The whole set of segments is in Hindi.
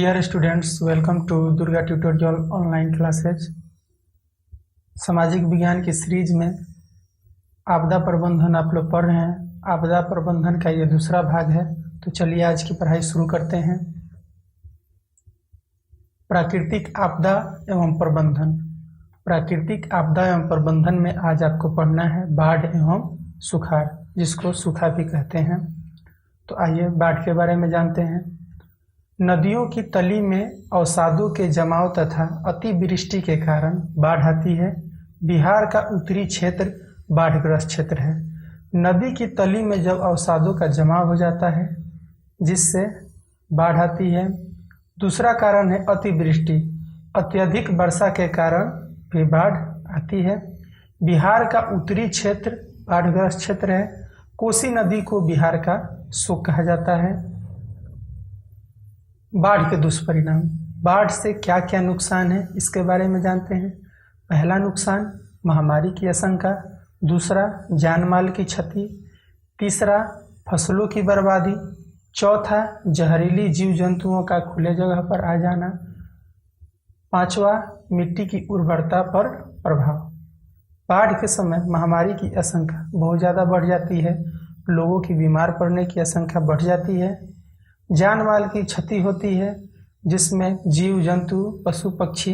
Dear students, welcome to Durga tutorial online classes. सामाजिक विज्ञान की सीरीज में आपदा प्रबंधन आप लोग पढ़ रहे हैं। आपदा प्रबंधन का ये दूसरा भाग है, तो चलिए आज की पढ़ाई शुरू करते हैं। प्राकृतिक आपदा एवं प्रबंधन। प्राकृतिक आपदा एवं प्रबंधन में आज आपको पढ़ना है बाढ़ एवं सुखाड़, जिसको सूखा भी कहते हैं। तो आइए बाढ़ के बारे में जानते हैं। नदियों की तली में अवसादों के जमाव तथा अतिवृष्टि के कारण बाढ़ आती है। बिहार का उत्तरी क्षेत्र बाढ़ग्रस्त क्षेत्र है। नदी की तली में जब अवसादों का जमाव हो जाता है, जिससे बाढ़ आती है। दूसरा कारण है अतिवृष्टि। अत्यधिक वर्षा के कारण भी बाढ़ आती है। बिहार का उत्तरी क्षेत्र बाढ़ग्रस्त क्षेत्र है। कोसी नदी को बिहार का शोक कहा जाता है। बाढ़ के दुष्परिणाम। बाढ़ से क्या क्या नुकसान है, इसके बारे में जानते हैं। पहला नुकसान महामारी की आशंका। दूसरा जान माल की क्षति। तीसरा फसलों की बर्बादी। चौथा जहरीली जीव जंतुओं का खुले जगह पर आ जाना। पांचवा मिट्टी की उर्वरता पर प्रभाव। बाढ़ के समय महामारी की आशंका बहुत ज़्यादा बढ़ जाती है। लोगों की बीमार पड़ने की आशंका बढ़ जाती है। जान माल की क्षति होती है, जिसमें जीव जंतु पशु पक्षी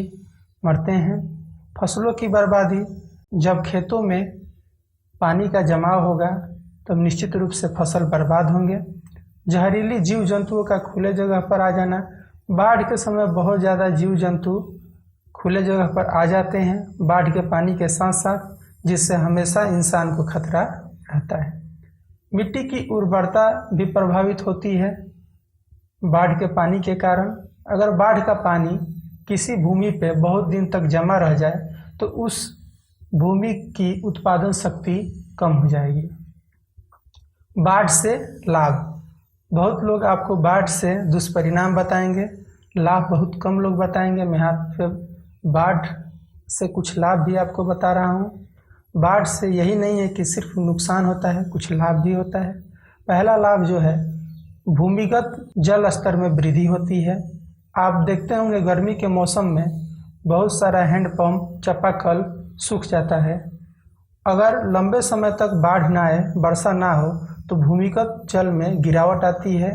मरते हैं। फसलों की बर्बादी। जब खेतों में पानी का जमाव होगा तब निश्चित रूप से फसल बर्बाद होंगे। जहरीली जीव जंतुओं का खुले जगह पर आ जाना। बाढ़ के समय बहुत ज़्यादा जीव जंतु खुले जगह पर आ जाते हैं बाढ़ के पानी के साथ साथ, जिससे हमेशा इंसान को खतरा रहता है। मिट्टी की उर्वरता भी प्रभावित होती है बाढ़ के पानी के कारण। अगर बाढ़ का पानी किसी भूमि पे बहुत दिन तक जमा रह जाए तो उस भूमि की उत्पादन शक्ति कम हो जाएगी। बाढ़ से लाभ। बहुत लोग आपको बाढ़ से दुष्परिणाम बताएंगे, लाभ बहुत कम लोग बताएंगे। मैं यहाँ पे बाढ़ से कुछ लाभ भी आपको बता रहा हूँ। बाढ़ से यही नहीं है कि सिर्फ नुकसान होता है, कुछ लाभ भी होता है। पहला लाभ जो है, भूमिगत जल स्तर में वृद्धि होती है। आप देखते होंगे गर्मी के मौसम में बहुत सारा हैंडपंप चापाकल सूख जाता है। अगर लंबे समय तक बाढ़ ना आए, वर्षा ना हो, तो भूमिगत जल में गिरावट आती है,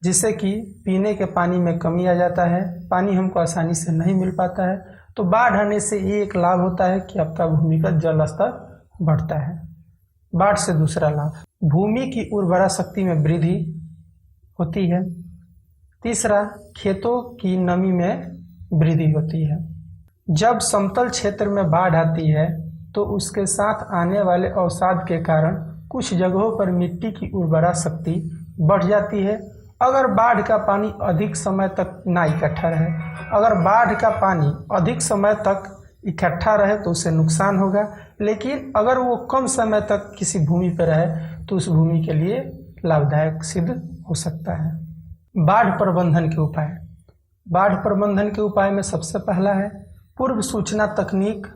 जिससे कि पीने के पानी में कमी आ जाता है। पानी हमको आसानी से नहीं मिल पाता है। तो बाढ़ आने से ये एक लाभ होता है कि आपका भूमिगत जल स्तर बढ़ता है। बाढ़ से दूसरा लाभ, भूमि की उर्वरा शक्ति में वृद्धि होती है। तीसरा, खेतों की नमी में वृद्धि होती है। जब समतल क्षेत्र में बाढ़ आती है तो उसके साथ आने वाले अवसाद के कारण कुछ जगहों पर मिट्टी की उर्वरा शक्ति बढ़ जाती है। अगर बाढ़ का पानी अधिक समय तक ना इकट्ठा रहे, अगर बाढ़ का पानी अधिक समय तक इकट्ठा रहे तो उसे नुकसान होगा। लेकिन अगर वो कम समय तक किसी भूमि पर रहे तो उस भूमि के लिए लाभदायक सिद्ध हो सकता है। बाढ़ प्रबंधन के उपाय। बाढ़ प्रबंधन के उपाय में सबसे पहला है पूर्व सूचना तकनीक।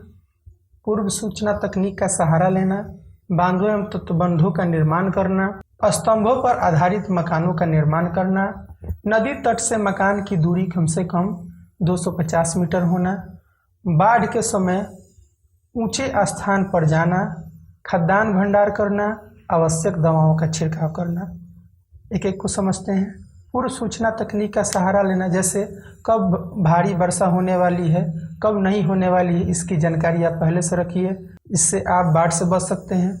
पूर्व सूचना तकनीक का सहारा लेना। बांधों एवं तटबंधों का निर्माण करना। स्तंभों पर आधारित मकानों का निर्माण करना। नदी तट से मकान की दूरी कम से कम 250 मीटर होना। बाढ़ के समय ऊंचे स्थान पर जाना। खाद्यान्न भंडार करना। आवश्यक दवाओं का छिड़काव करना। एक एक को समझते हैं। पूर्व सूचना तकनीक का सहारा लेना, जैसे कब भारी वर्षा होने वाली है, कब नहीं होने वाली है, इसकी जानकारी आप पहले से रखिए। इससे आप बाढ़ से बच सकते हैं।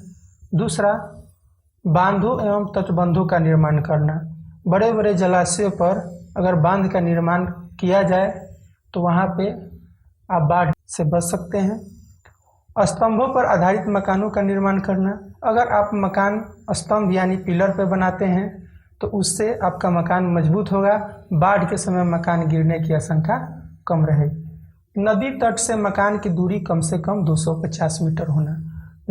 दूसरा, बांधों एवं तटबंधों का निर्माण करना। बड़े बड़े जलाशयों पर अगर बांध का निर्माण किया जाए तो वहाँ पे आप बाढ़ से बच सकते हैं। स्तंभों पर आधारित मकानों का निर्माण करना। अगर आप मकान स्तंभ यानी पिलर पे बनाते हैं तो उससे आपका मकान मजबूत होगा। बाढ़ के समय मकान गिरने की आशंका कम रहेगी। नदी तट से मकान की दूरी कम से कम 250 मीटर होना।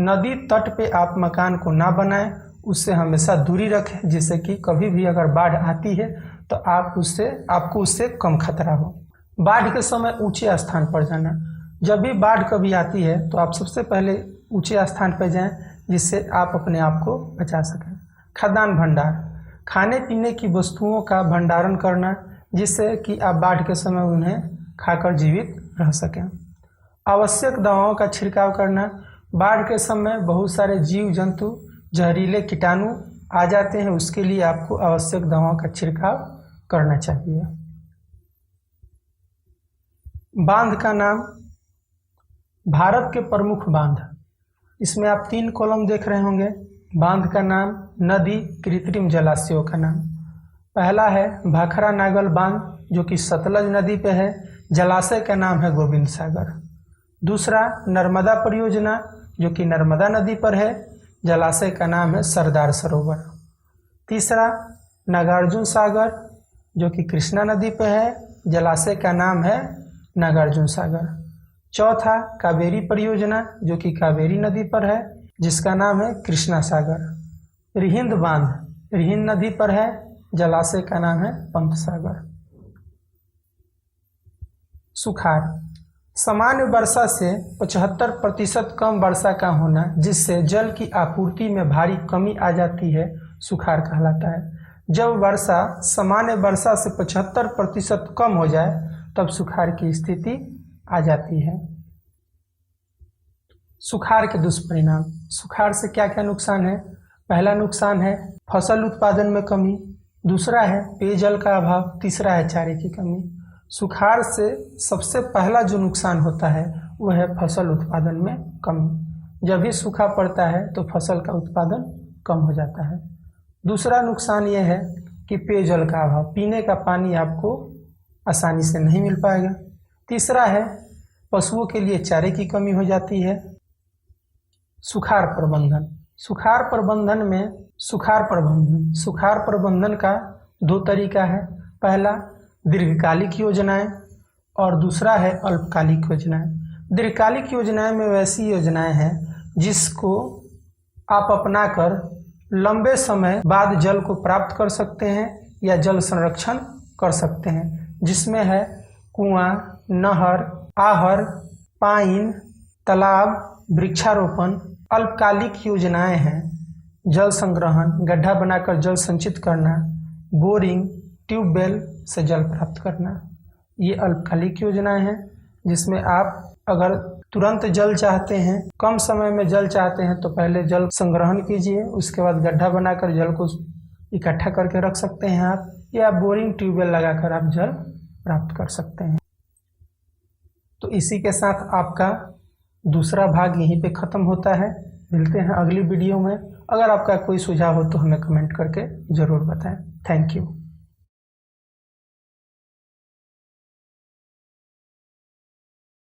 नदी तट पे आप मकान को ना बनाएं, उससे हमेशा दूरी रखें, जिससे कि कभी भी अगर बाढ़ आती है तो आपको उससे कम खतरा हो। बाढ़ के समय ऊंचे स्थान पर जाना। जब भी बाढ़ कभी आती है तो आप सबसे पहले ऊंचे स्थान पर जाएं, जिससे आप अपने आप को बचा सकें। खाद्यान्न भंडार। खाने पीने की वस्तुओं का भंडारण करना, जिससे कि आप बाढ़ के समय उन्हें खाकर जीवित रह सकें। आवश्यक दवाओं का छिड़काव करना। बाढ़ के समय बहुत सारे जीव जंतु, जहरीले कीटाणु आ जाते हैं, उसके लिए आपको आवश्यक दवाओं का छिड़काव करना चाहिए। बांध का नाम। भारत के प्रमुख बांध, इसमें आप 3 कॉलम देख रहे होंगे। बांध का नाम, नदी, कृत्रिम जलाशयों का नाम। पहला है भाखरा नागल बांध जो कि सतलज नदी पे है, जलाशय का नाम है गोविंद सागर। दूसरा नर्मदा परियोजना जो कि नर्मदा नदी पर है, जलाशय का नाम है सरदार सरोवर। तीसरा नागार्जुन सागर जो कि कृष्णा नदी पे है, जलाशय का नाम है नागार्जुन सागर। चौथा कावेरी परियोजना जो कि कावेरी नदी पर है, जिसका नाम है कृष्णा सागर। रिहिंद बांध रिहिंद नदी पर है, जलाशय का नाम है पंत सागर। सुखाड़, सामान्य वर्षा से 75% कम वर्षा का होना, जिससे जल की आपूर्ति में भारी कमी आ जाती है, सुखाड़ कहलाता है। जब वर्षा सामान्य वर्षा से 75% कम हो जाए तब सुखाड़ की स्थिति आ जाती है। सुखाड़ के दुष्परिणाम। सुखाड़ से क्या क्या नुकसान है? पहला नुकसान है फसल उत्पादन में कमी, दूसरा है पेयजल का अभाव, तीसरा है चारे की कमी। सुखाड़ से सबसे पहला जो नुकसान होता है वह है फसल उत्पादन में कमी। जब भी सूखा पड़ता है तो फसल का उत्पादन कम हो जाता है। दूसरा नुकसान यह है कि पेयजल का अभाव, पीने का पानी आपको आसानी से नहीं मिल पाएगा। तीसरा है पशुओं के लिए चारे की कमी हो जाती है। सुखाड़ प्रबंधन। सुखाड़ प्रबंधन का 2 तरीका है। पहला दीर्घकालिक योजनाएं और दूसरा है अल्पकालिक योजनाएं। दीर्घकालिक योजनाएं में वैसी योजनाएं हैं जिसको आप अपनाकर लंबे समय बाद जल को प्राप्त कर सकते हैं या जल संरक्षण कर सकते हैं, जिसमें है कुआं, नहर, आहर, पाइन, तालाब, वृक्षारोपण। अल्पकालिक योजनाएं हैं जल संग्रहण, गड्ढा बनाकर जल संचित करना, बोरिंग, ट्यूबवेल से जल प्राप्त करना। ये अल्पकालिक योजनाएं हैं जिसमें आप अगर तुरंत जल चाहते हैं, कम समय में जल चाहते हैं तो पहले जल संग्रहण कीजिए, उसके बाद गड्ढा बनाकर जल को इकट्ठा करके रख सकते हैं आप, या बोरिंग ट्यूबवेल लगाकर आप जल प्राप्त कर सकते हैं। तो इसी के साथ आपका दूसरा भाग यहीं पे ख़त्म होता है। मिलते हैं अगली वीडियो में। अगर आपका कोई सुझाव हो तो हमें कमेंट करके ज़रूर बताएं। Thank you.